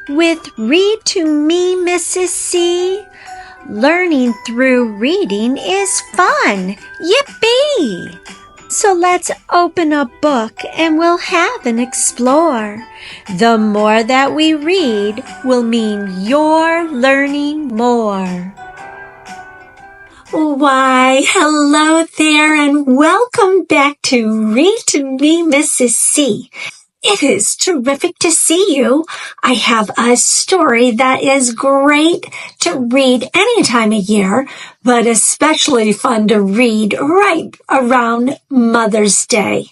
with Read to Me, Mrs. C. Learning through reading is fun. Yippee! So let's open a book and we'll have an explore. The more that we read will mean you're learning more. Why, hello there and welcome back to Read to Me, Mrs. C. It is terrific to see you. I have a story that is great to read any time of year, but especially fun to read right around Mother's Day.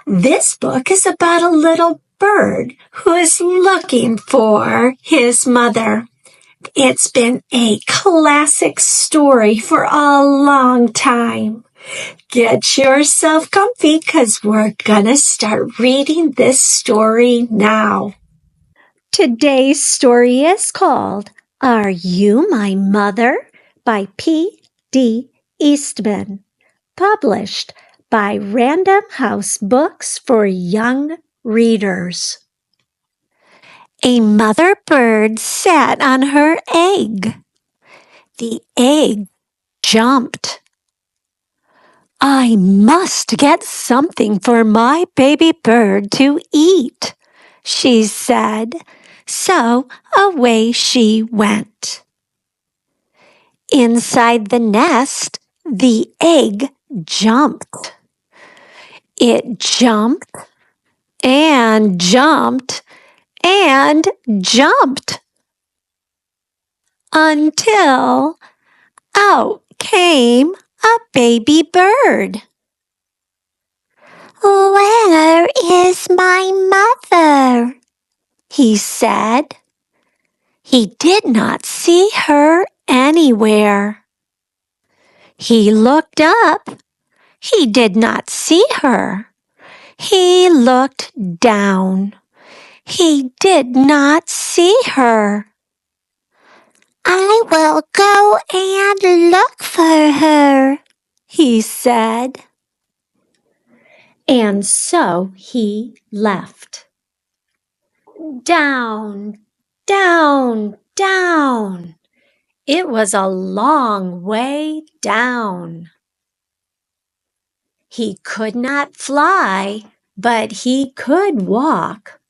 This book is about a little bird who is looking for his mother. It's been a classic story for a long time. Get yourself comfy because we're gonna start reading this story now. Today's story is called Are You My Mother? By P.D. Eastman, published by Random House Books for Young Readers. A mother bird sat on her egg. The egg jumped. I must get something for my baby bird to eat, she said. So away she went. Inside the nest, the egg jumped. It jumped and jumped and jumped until out came a baby bird. Where is my mother? He said. He did not see her anywhere. He looked up. He did not see her. He looked down. He did not see her. I will go and look for her, he said. And so he left. Down, down, down. It was a long way down. He could not fly, but he could walk.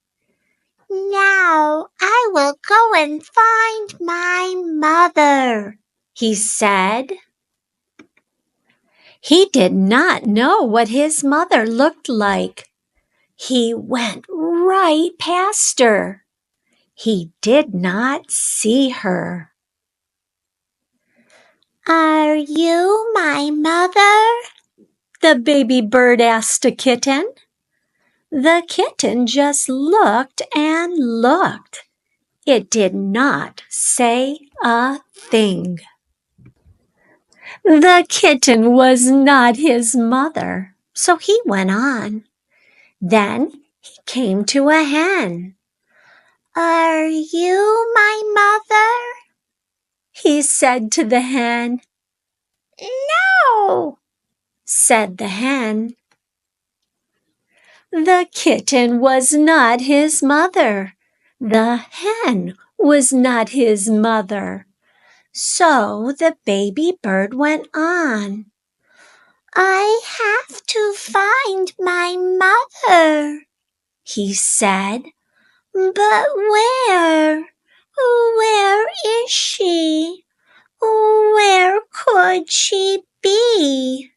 Now I will go and find my mother, he said. He did not know what his mother looked like. He went right past her. He did not see her. Are you my mother? The baby bird asked a kitten. The kitten just looked and looked. It did not say a thing. The kitten was not his mother, so he went on. Then he came to a hen. Are you my mother? He said to the hen. No, said the hen. The kitten was not his mother. The hen was not his mother. So the baby bird went on. I have to find my mother, he said. But where? Where is she? Where could she be?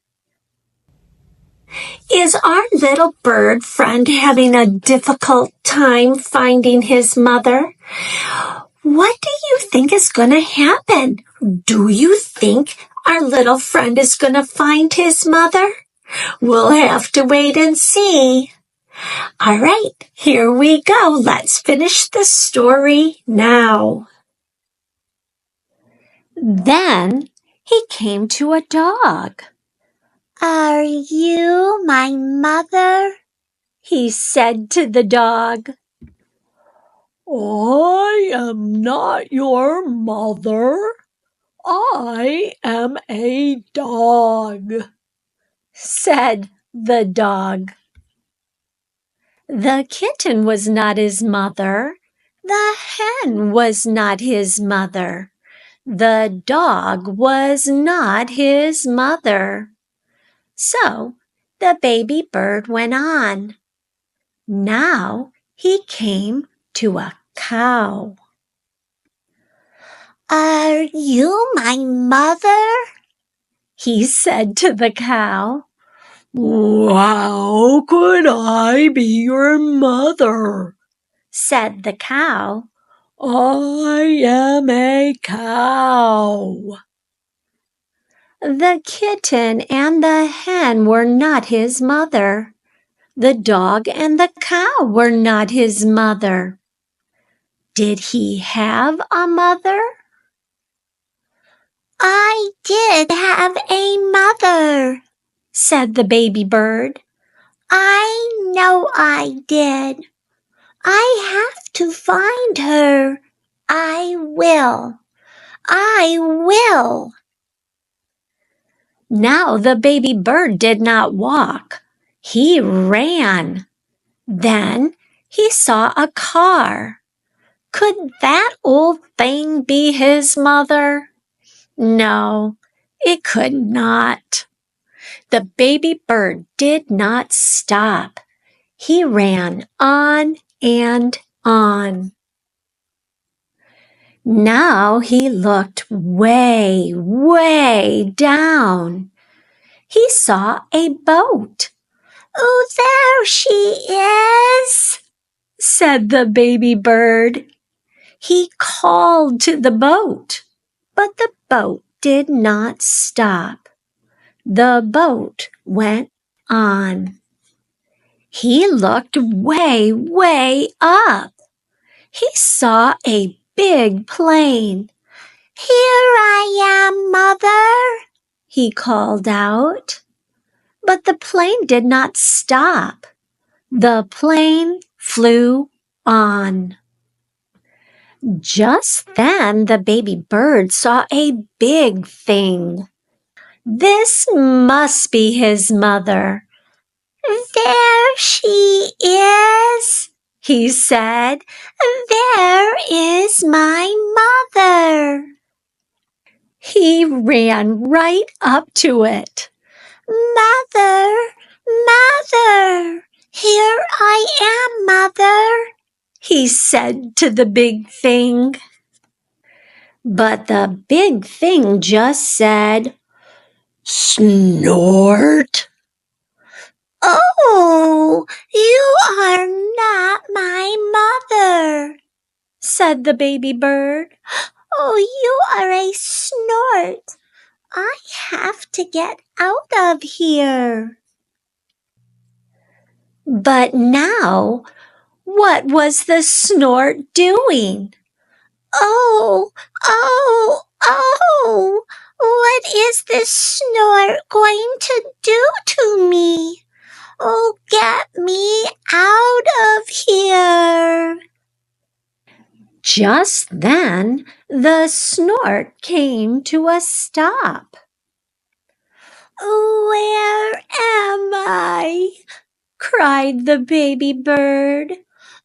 Is our little bird friend having a difficult time finding his mother? What do you think is going to happen? Do you think our little friend is going to find his mother? We'll have to wait and see. All right, here we go. Let's finish the story now. Then he came to a dog. Are you my mother? He said to the dog. I am not your mother. I am a dog, said the dog. The kitten was not his mother. The hen was not his mother. The dog was not his mother. So the baby bird went on. Now he came to a cow. "Are you my mother?" he said to the cow. "How could I be your mother?" said the cow. "I am a cow." The kitten and the hen were not his mother. The dog and the cow were not his mother. Did he have a mother? "I did have a mother," said the baby bird. "I know I did. I have to find her. I will. I will." Now the baby bird did not walk. He ran. Then he saw a car. Could that old thing be his mother? No, it could not. The baby bird did not stop. He ran on and on. Now he looked way, way down. He saw a boat. "Oh, there she is," said the baby bird. He called to the boat, but the boat did not stop. The boat went on. He looked way, way up. He saw a big plane. "Here I am, Mother," he called out. But the plane did not stop. The plane flew on. Just then the baby bird saw a big thing. This must be his mother. "There she is," he said. "There is my mother." He ran right up to it. "Mother, Mother, here I am, Mother," he said to the big thing. But the big thing just said, "Snort." "Oh, you are not my mother," said the baby bird. "Oh, you are a snort. I have to get out of here." But now, what was the snort doing? "Oh, oh, oh, what is this snort going to do to me? Oh, get me out of here." Just then, the snort came to a stop. "Where am I?" cried the baby bird.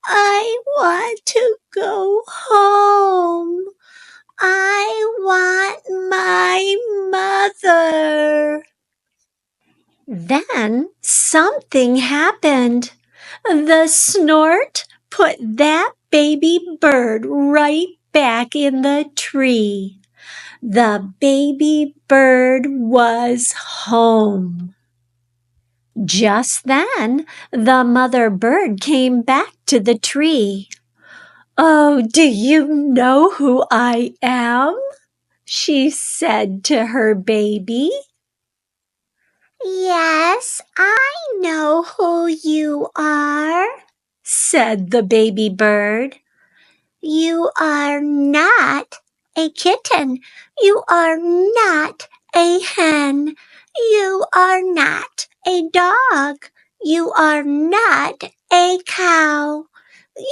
"I want to go home. I want my mother." Then something happened. The snort put that baby bird right back in the tree. The baby bird was home. Just then, the mother bird came back to the tree. "Oh, do you know who I am?" she said to her baby. "Yes, I know who you are," said the baby bird. "You are not a kitten. You are not a hen. You are not a dog. You are not a cow.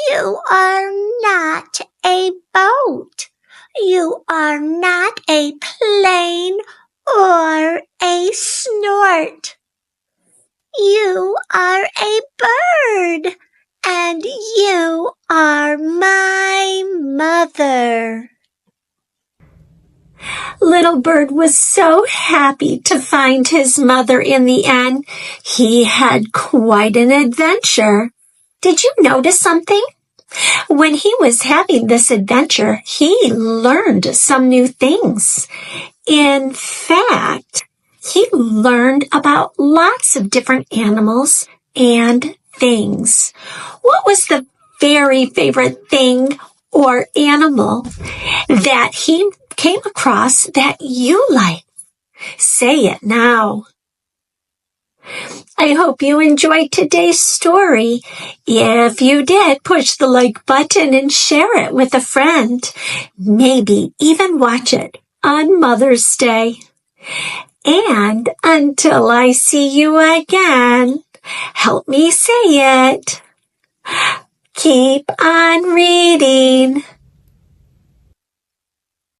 You are not a boat. You are not a plane or a snort. You are a bird, and you are my mother. Little Bird was so happy to find his mother in the end. He had quite an adventure. Did you notice something? When he was having this adventure, he learned some new things. In fact, he learned about lots of different animals and things. What was the very favorite thing or animal that he came across that you like? Say it now. I hope you enjoyed today's story. If you did, push the like button and share it with a friend. Maybe even watch it on Mother's Day. And until I see you again, help me say it. Keep on reading.